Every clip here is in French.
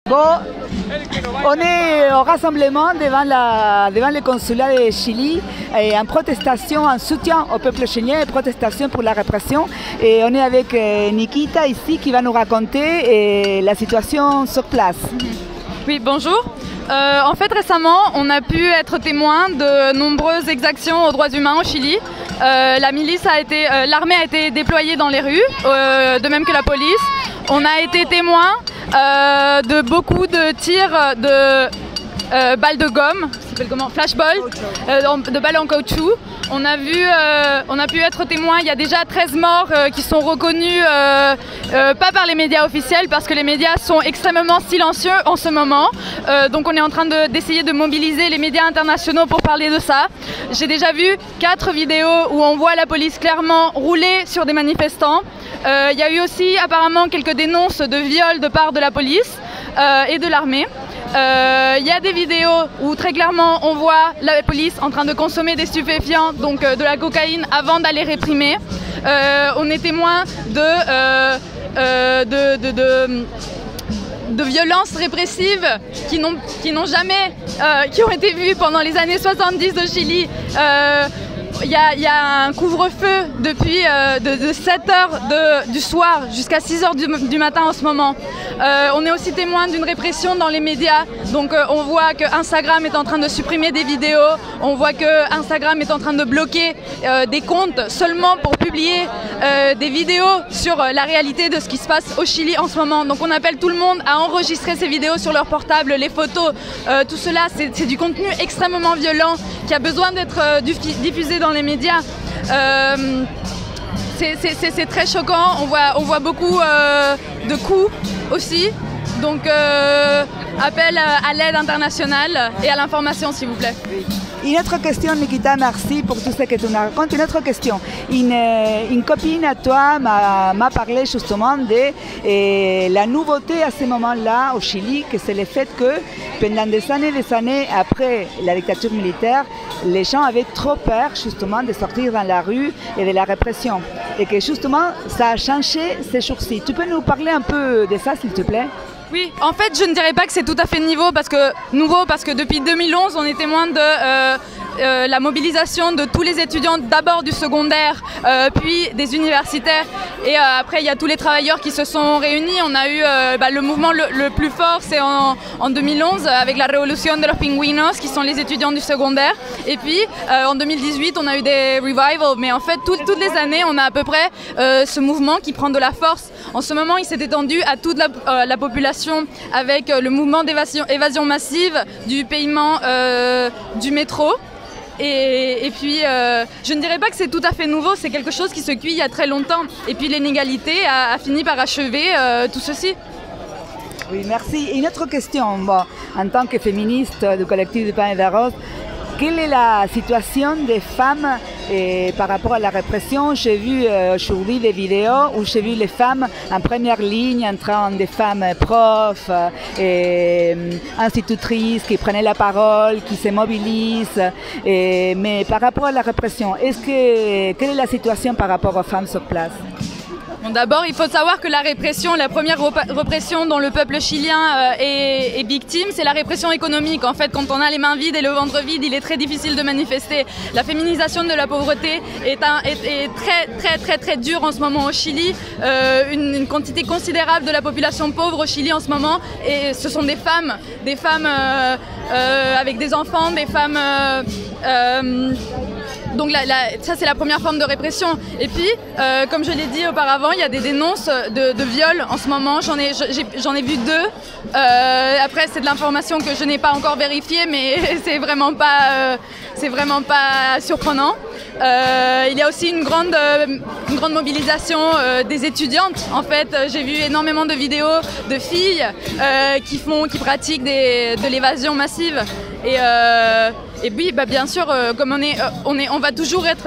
Bon, on est au rassemblement devant le consulat de Chili en protestation, en soutien au peuple chilien et protestation pour la répression. Et on est avec Nikita ici qui va nous raconter la situation sur place. Oui, bonjour. En fait, récemment, on a pu être témoin de nombreuses exactions aux droits humains au Chili. L'armée a été déployée dans les rues, de même que la police. On a été témoin de beaucoup de tirs de balles de gomme, ça s'appelle comment, flashball, de balles en caoutchouc. On a pu être témoin, il y a déjà 13 morts qui sont reconnus, pas par les médias officiels, parce que les médias sont extrêmement silencieux en ce moment. Donc on est en train d'essayer de mobiliser les médias internationaux pour parler de ça. J'ai déjà vu 4 vidéos où on voit la police clairement rouler sur des manifestants. Il y a eu aussi apparemment quelques dénonces de viol de part de la police et de l'armée. Il y a des vidéos où très clairement on voit la police en train de consommer des stupéfiants, donc de la cocaïne, avant d'aller réprimer. On est témoin de violences répressives qui ont été vues pendant les années 70 au Chili. Il y a un couvre-feu depuis de 7h du soir jusqu'à 6h du matin en ce moment. On est aussi témoin d'une répression dans les médias. Donc on voit que Instagram est en train de supprimer des vidéos. On voit que Instagram est en train de bloquer des comptes seulement pour publier des vidéos sur la réalité de ce qui se passe au Chili en ce moment. Donc on appelle tout le monde à enregistrer ces vidéos sur leur portable, les photos. Tout cela, c'est du contenu extrêmement violent qui a besoin d'être diffusé dans les médias. C'est très choquant, on voit beaucoup de coups aussi, donc appel à l'aide internationale et à l'information s'il vous plaît. Une autre question, Nikita, merci pour tout ce que tu nous racontes. Une autre question. Une copine à toi m'a parlé justement de la nouveauté à ce moment-là au Chili, que c'est le fait que pendant des années après la dictature militaire, les gens avaient trop peur justement de sortir dans la rue et de la répression. Et que justement, ça a changé ces jours-ci. Tu peux nous parler un peu de ça, s'il te plaît ? Oui, en fait, je ne dirais pas que c'est tout à fait nouveau parce que depuis 2011, on est témoin de la mobilisation de tous les étudiants, d'abord du secondaire, puis des universitaires. Et après, il y a tous les travailleurs qui se sont réunis. On a eu le mouvement le plus fort, c'est en 2011, avec la Révolution de los Pingüinos, qui sont les étudiants du secondaire. Et puis, en 2018, on a eu des revivals. Mais en fait, toutes les années, on a à peu près ce mouvement qui prend de la force. En ce moment, il s'est étendu à toute la population avec le mouvement d'évasion massive, du paiement du métro. Et puis, je ne dirais pas que c'est tout à fait nouveau, c'est quelque chose qui se cuit il y a très longtemps. Et puis l'inégalité a fini par achever tout ceci. Oui, merci. Une autre question, bon, en tant que féministe du collectif du Pain et d'Arrose, quelle est la situation des femmes par rapport à la répression? J'ai vu aujourd'hui des vidéos où j'ai vu les femmes en première ligne, des femmes profs, institutrices qui prenaient la parole, qui se mobilisent. Mais par rapport à la répression, quelle est la situation par rapport aux femmes sur place? Bon, d'abord, il faut savoir que la première répression dont le peuple chilien est victime, c'est la répression économique. En fait, quand on a les mains vides et le ventre vide, il est très difficile de manifester. La féminisation de la pauvreté est très dure en ce moment au Chili. Une quantité considérable de la population pauvre au Chili en ce moment, et ce sont des femmes avec des enfants, des femmes... Donc ça c'est la première forme de répression. Et puis, comme je l'ai dit auparavant, il y a des dénonces de viol en ce moment. J'en ai vu 2. Après c'est de l'information que je n'ai pas encore vérifiée, mais c'est vraiment pas surprenant. Il y a aussi une grande mobilisation des étudiantes. En fait, j'ai vu énormément de vidéos de filles qui pratiquent de l'évasion massive. Et puis, bien sûr, comme on va toujours être,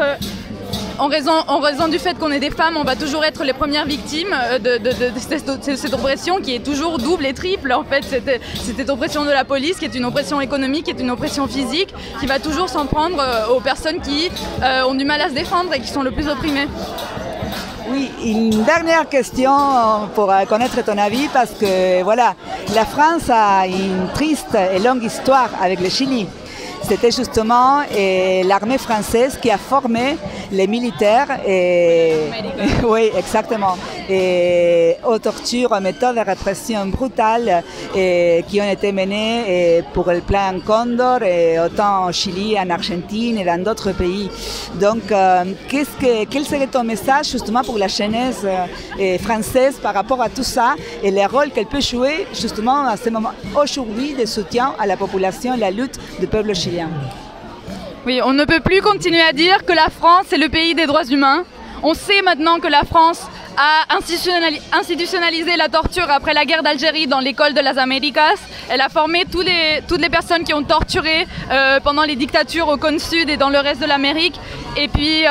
en raison du fait qu'on est des femmes, on va toujours être les premières victimes de cette oppression qui est toujours double et triple. En fait, cette oppression de la police, qui est une oppression économique, qui est une oppression physique, qui va toujours s'en prendre aux personnes qui ont du mal à se défendre et qui sont le plus opprimées. Oui, une dernière question pour connaître ton avis, parce que voilà, la France a une triste et longue histoire avec le Chili. C'était justement l'armée française qui a formé les militaires oui, exactement, et aux tortures, aux méthodes de répression brutales qui ont été menées pour le plan Condor, et autant au Chili, en Argentine et dans d'autres pays. Donc, quel serait ton message justement pour la jeunesse française par rapport à tout ça et le rôle qu'elle peut jouer justement à ce moment aujourd'hui de soutien à la population et la lutte du peuple chilien? Oui, on ne peut plus continuer à dire que la France est le pays des droits humains. On sait maintenant que la France a institutionnalisé la torture après la guerre d'Algérie dans l'école de las Américas. Elle a formé toutes les personnes qui ont torturé pendant les dictatures au cône sud et dans le reste de l'Amérique. Et puis,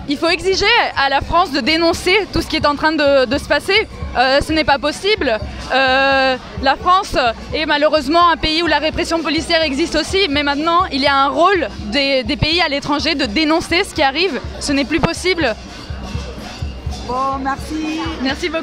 il faut exiger à la France de dénoncer tout ce qui est en train de se passer. Ce n'est pas possible. La France est malheureusement un pays où la répression policière existe aussi, mais maintenant il y a un rôle des pays à l'étranger de dénoncer ce qui arrive. Ce n'est plus possible. Bon, merci. Merci beaucoup.